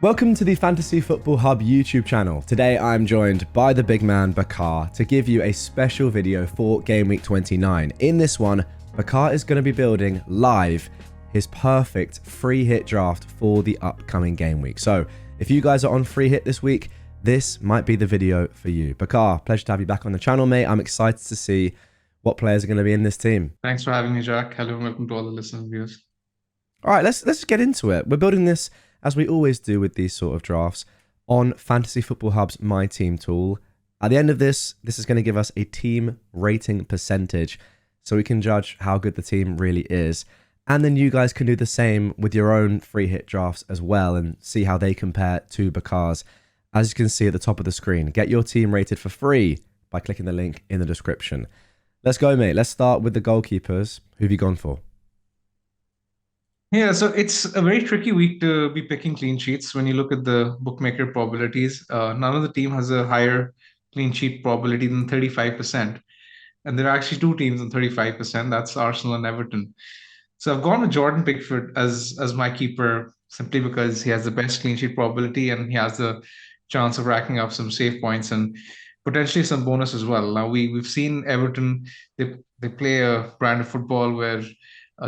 Welcome to the Fantasy Football Hub YouTube channel. Today I'm joined by the big man Bakar to give you a special video for Gameweek 29. In this one, Bakar is going to be building live his perfect free hit draft for the upcoming game week. So if you guys are on free hit this week, this might be the video for you. Bakar, pleasure to have you back on the channel, mate. I'm excited to see what players are going to be in this team. Thanks for having me, Jack. Hello and welcome to all the listeners and viewers. All right, let's get into it. We're building this, as we always do with these sort of drafts, on Fantasy Football Hub's My Team tool. At the end of this is going to give us a team rating percentage so we can judge how good the team really is. And then you guys can do the same with your own free hit drafts as well and see how they compare to Bakar's. As you can see at the top of the screen, get your team rated for free by clicking the link in the description. Let's go, mate. Let's start with the goalkeepers. Who have you gone for? Yeah, so it's a very tricky week to be picking clean sheets when you look at the bookmaker probabilities. None of the team has a higher clean sheet probability than 35%. And there are actually two teams on 35%. That's Arsenal and Everton. So I've gone with Jordan Pickford as my keeper simply because he has the best clean sheet probability and he has the chance of racking up some save points and potentially some bonus as well. Now we've seen Everton, they play a brand of football where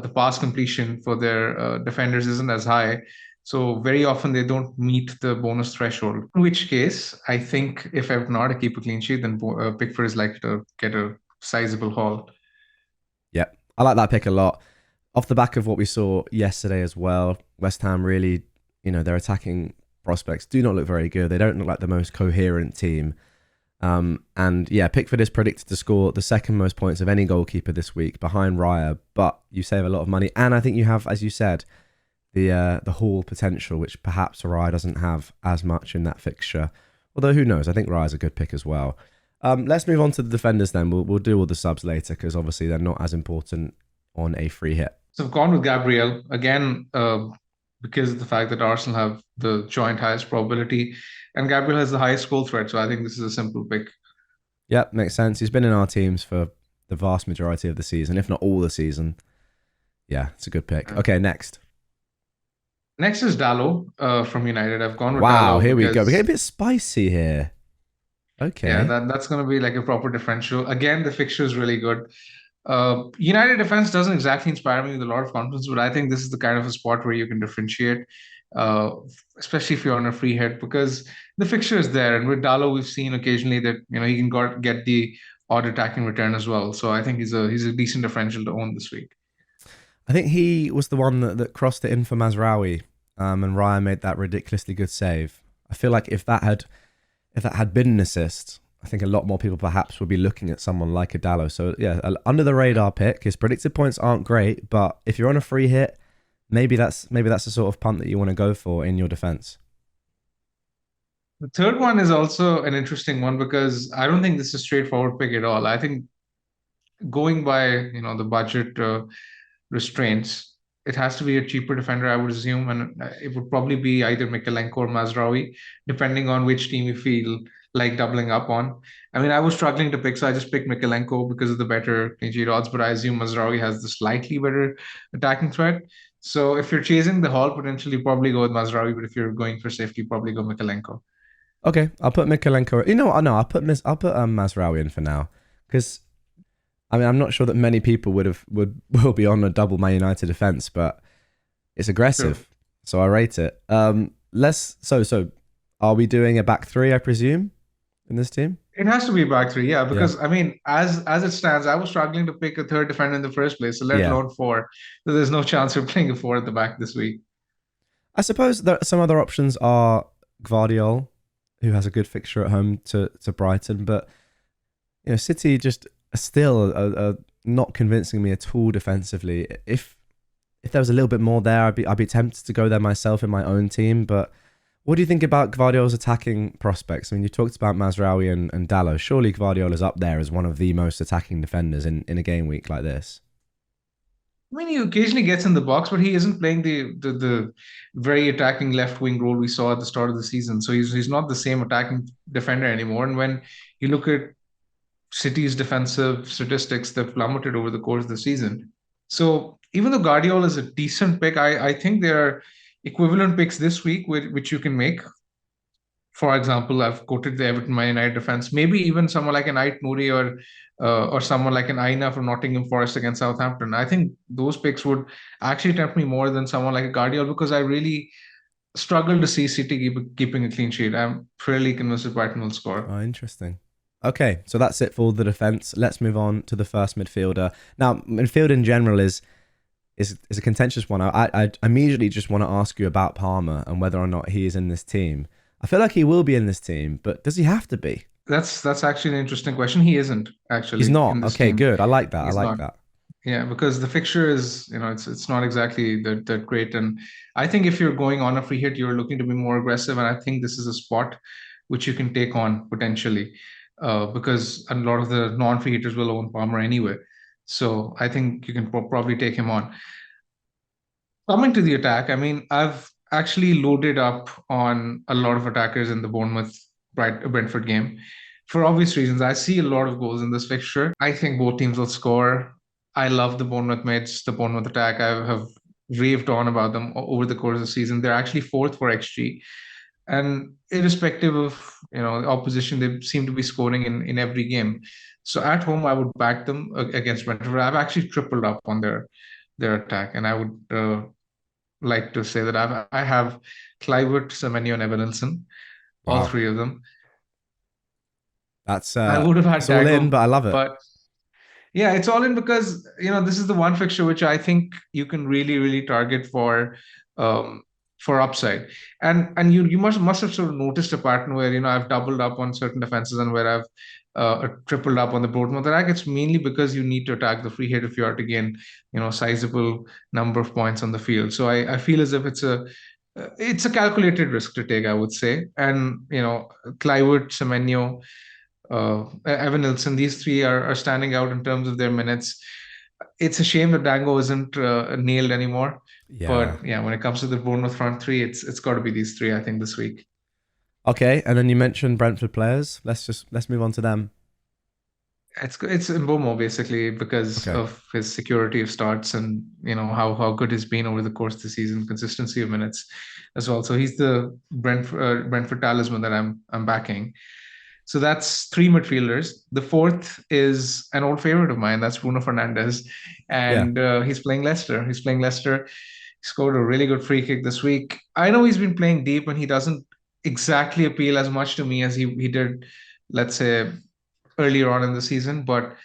the pass completion for their defenders isn't as high. So very often they don't meet the bonus threshold. In which case, I think if Everton not to keep a clean sheet, then Pickford is likely to get a sizable haul. Yeah, I like that pick a lot. Off the back of what we saw yesterday as well, West Ham really, their attacking prospects do not look very good. They don't look like the most coherent team. And yeah, Pickford is predicted to score the second most points of any goalkeeper this week behind Raya, but you save a lot of money. And I think you have, as you said, the haul potential, which perhaps Raya doesn't have as much in that fixture. Although who knows? I think Raya's a good pick as well. Let's move on to the defenders then. We'll do all the subs later because obviously they're not as important on a free hit. So I've gone with Gabriel again because of the fact that Arsenal have the joint highest probability and Gabriel has the highest goal threat. So I think this is a simple pick. Yep, makes sense. He's been in our teams for the vast majority of the season, if not all the season. Yeah, it's a good pick. Okay, next. Next is Dallo from United. I've gone with Wow, Dallo here we go. because- We're getting a bit spicy here. Okay. Yeah, that's going to be like a proper differential. Again, the fixture is really good. United defense doesn't exactly inspire me with a lot of confidence, but I think this is the kind of a spot where you can differentiate, especially if you're on a free hit, because the fixture is there. And with Dallo, we've seen occasionally that he can get the odd attacking return as well. So I think he's a decent differential to own this week. I think he was the one that crossed it in for Mazraoui, and Raya made that ridiculously good save. I feel like if that had been an assist, I think a lot more people perhaps would be looking at someone like a Dallo. So yeah, under the radar pick. His predicted points aren't great, but if you're on a free hit, maybe that's the sort of punt that you want to go for in your defense. The third one is also an interesting one because I don't think this is a straightforward pick at all. I think going by the budget restraints, it has to be a cheaper defender, I would assume, and it would probably be either Mykolenko or Mazraoui, depending on which team you feel like doubling up on. I mean, I was struggling to pick, so I just picked Mykolenko because of the better clean sheet odds, but I assume Mazraoui has the slightly better attacking threat. So if you're chasing the haul, potentially probably go with Mazraoui, but if you're going for safety, probably go Mykolenko. Okay, I'll put Mykolenko. You know what? No, I'll put Mazraoui in for now because I mean I'm not sure that many people will be on a double Man United defense, but it's aggressive, sure. So I rate it. So are we doing a back three? I presume in this team. It has to be back three, yeah, because I mean, as it stands, I was struggling to pick a third defender in the first place, so let alone four. So there's no chance of playing a four at the back this week. I suppose that some other options are Gvardiol, who has a good fixture at home to Brighton, but City just still not convincing me at all defensively. If there was a little bit more there, I'd be tempted to go there myself in my own team, but. What do you think about Gvardiol's attacking prospects? I mean, you talked about Mazraoui and Dallo. Surely Gvardiol is up there as one of the most attacking defenders in a game week like this. I mean, he occasionally gets in the box, but he isn't playing the very attacking left wing role we saw at the start of the season. So he's not the same attacking defender anymore. And when you look at City's defensive statistics, they've plummeted over the course of the season. So even though Gvardiol is a decent pick, I think there are equivalent picks this week, which you can make. For example, I've quoted the Everton Man United defense, maybe even someone like an Ait Nouri or someone like an Aina from Nottingham Forest against Southampton. I think those picks would actually tempt me more than someone like a Guardiola because I really struggle to see City keeping a clean sheet. I'm fairly convinced that Brighton will score. Oh, interesting. Okay, so that's it for the defense. Let's move on to the first midfielder. Now, midfield in general is a contentious one. I immediately just want to ask you about Palmer and whether or not he is in this team. I feel like he will be in this team, but does he have to be? That's actually an interesting question. He isn't He's actually in not. this Okay, team. good. I like that. I He's like not. that. Yeah, because the fixture is, it's not exactly that great. And I think if you're going on a free hit, you're looking to be more aggressive. And I think this is a spot which you can take on potentially, because a lot of the non-free hitters will own Palmer anyway. So I think you can probably take him on. Coming to the attack, I mean, I've actually loaded up on a lot of attackers in the Bournemouth Brentford game for obvious reasons. I see a lot of goals in this fixture. I think both teams will score. I love the Bournemouth mids, the Bournemouth attack. I have raved on about them over the course of the season. They're actually fourth for XG. And irrespective of the opposition, they seem to be scoring in every game. So at home, I would back them against Brentford. I've actually tripled up on their attack, and I would like to say that I have Clivert, Semenyo, and Evanilson, all Wow. three of them. That's I would have had it's all in, Dago, but I love it. but yeah, it's all in because this is the one fixture which I think you can really, really target um, for upside. And you must have sort of noticed a pattern where I've doubled up on certain defenses and where I've tripled up on the Bournemouth attack. It's mainly because you need to attack the free hit if you are to gain sizable number of points on the field. So I feel as if it's a calculated risk to take, I would say. And Clivert, Semenyo, Evan Nilsson, these three are standing out in terms of their minutes. It's a shame that Dango isn't nailed anymore. Yeah. But yeah, when it comes to the Bournemouth front three, it's got to be these three, I think, this week. Okay, and then you mentioned Brentford players. Let's move on to them. It's Mbomo basically because Okay. of his security of starts and how good he's been over the course of the season, consistency of minutes as well. So he's the Brentford talisman that I'm backing. So that's three midfielders. The fourth is an old favorite of mine. That's Bruno Fernandes, Yeah. and he's playing Leicester. He's playing Leicester. He scored a really good free kick this week. I know he's been playing deep, and he doesn't exactly appeal as much to me as he did, let's say, earlier on in the season. But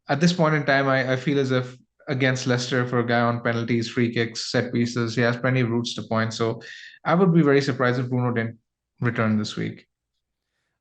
at this point in time, I feel as if against Leicester for a guy on penalties, free kicks, set pieces, he has plenty of routes to point. So I would be very surprised if Bruno didn't return this week.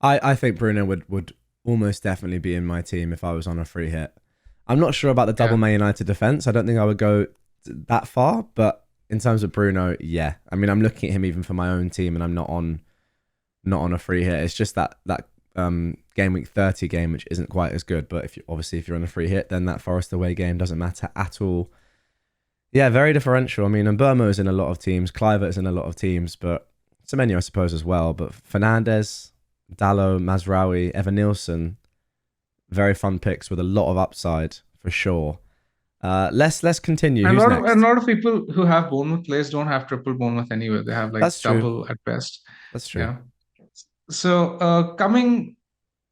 I think Bruno would almost definitely be in my team if I was on a free hit. I'm not sure about the double Yeah. Man United defense. I don't think I would go that far, but in terms of Bruno, yeah. I mean, I'm looking at him even for my own team, and I'm not on a free hit. It's just that game week 30 game which isn't quite as good. But if you're on a free hit, then that Forest away game doesn't matter at all. Yeah, very differential. I mean, and Burmo's in a lot of teams, Clivert's in a lot of teams, but Semenyo I suppose as well. But Fernandez, Dallo, Mazraoui, Evan Nielsen, very fun picks with a lot of upside for sure. Let's continue. And Who's a next? lot of people who have Bournemouth players don't have triple Bournemouth anyway. They have like That's true. double at best. That's true. Yeah. So coming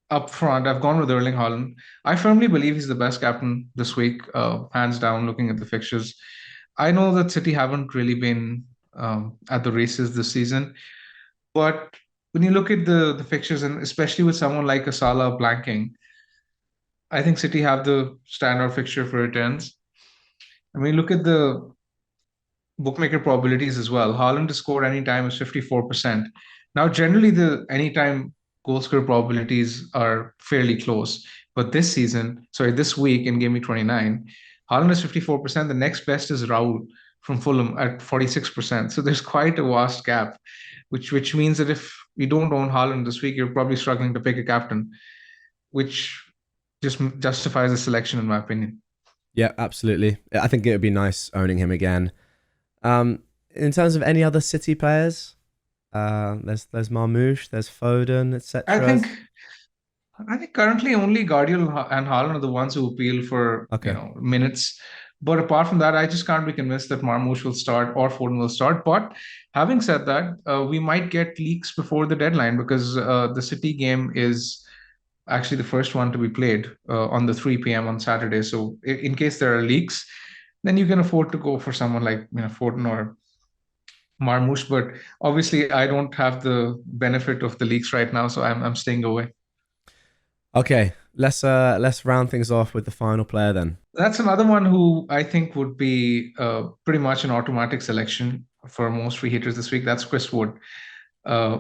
up front, I've gone with Erling Haaland. I firmly believe he's the best captain this week, hands down, looking at the fixtures. I know that City haven't really been at the races this season, but when you look at the fixtures, and especially with someone like a Salah blanking, I think City have the standout fixture for returns. I mean, look at the bookmaker probabilities as well. Haaland to score anytime is 54%. Now, generally, the anytime goal score probabilities are fairly close. But this week in Gameweek 29, Haaland is 54%. The next best is Raul from Fulham at 46%. So there's quite a vast gap, which means that if you don't own Haaland this week, you're probably struggling to pick a captain, which just justifies the selection, in my opinion. Yeah, absolutely. I think it would be nice owning him again. In terms of any other City players, there's Marmoush, there's Foden, I etc. think I think currently only Guardiola and Haaland are the ones who appeal for Okay. minutes. But apart from that, I just can't be convinced that Marmoush will start or Foden will start. But having said that, we might get leaks before the deadline because the City game is actually the first one to be played on the 3 p.m. on Saturday. So in case there are leaks, then you can afford to go for someone like Foden or Marmoush. But obviously, I don't have the benefit of the leaks right now, so I'm staying away. Okay, let's round things off with the final player then. That's another one who I think would be pretty much an automatic selection for most free hitters this week. That's Chris Wood. Uh,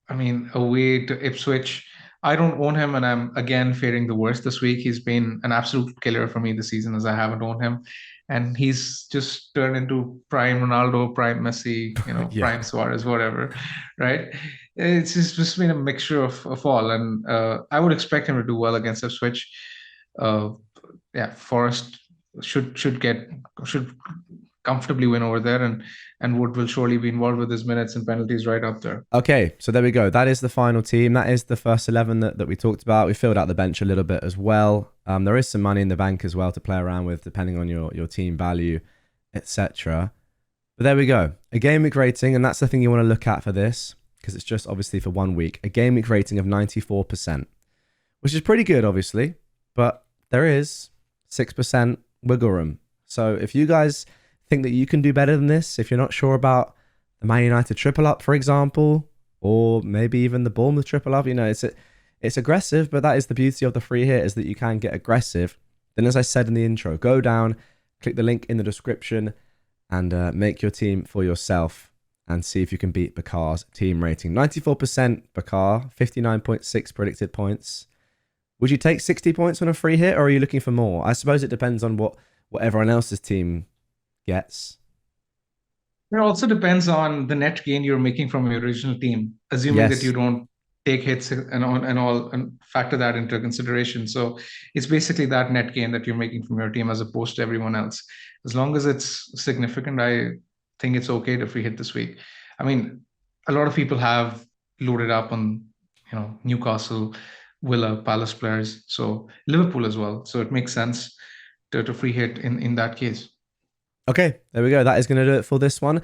I mean, away to Ipswich. I don't own him, and I'm again faring the worst this week. He's been an absolute killer for me this season, as I haven't owned him, and he's just turned into prime Ronaldo, prime Messi, Yeah. prime Suarez, whatever, right? It's just been a mixture of all, and I would expect him to do well against Ipswich. Uh, yeah, Forest should comfortably win over there, and Wood will surely be involved with his minutes and penalties right up there. Okay, so there we go. That is the final team. That is the first 11 that we talked about. We filled out the bench a little bit as well. There is some money in the bank as well to play around with, depending on your team value, etc. But there we go. A game week rating, and that's the thing you want to look at for this, because it's just obviously for 1 week. A game week rating of 94%, which is pretty good, obviously, but there is 6% wiggle room. So if you guys think that you can do better than this, if you're not sure about the Man United triple up, for example, or maybe even the Bournemouth triple up, it's aggressive, but that is the beauty of the free hit, is that you can get aggressive. Then, as I said in the intro, go down, click the link in the description, and make your team for yourself and see if you can beat Bakar's team rating. 94% Bakar, 59.6 predicted points. Would you take 60 points on a free hit, or are you looking for more? I suppose it depends on what everyone else's team gets. It also depends on the net gain you're making from your original team, assuming that you Yes. don't take hits and factor that into consideration. So it's basically that net gain that you're making from your team as opposed to everyone else. As long as it's significant, I think it's okay to free hit this week. I mean, a lot of people have loaded up on, Newcastle, Villa, Palace players, so Liverpool as well. So it makes sense to free hit in that case. Okay, there we go. That is going to do it for this one.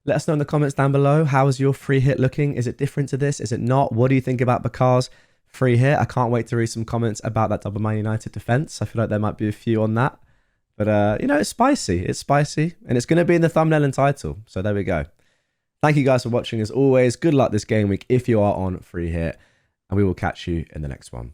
Let us know in the comments down below. How is your free hit looking? Is it different to this? Is it not? What do you think about Bakar's free hit? I can't wait to read some comments about that double Man United defense. I feel like there might be a few on that. But, it's spicy. It's spicy. And it's going to be in the thumbnail and title. So there we go. Thank you guys for watching as always. Good luck this game week if you are on free hit. And we will catch you in the next one.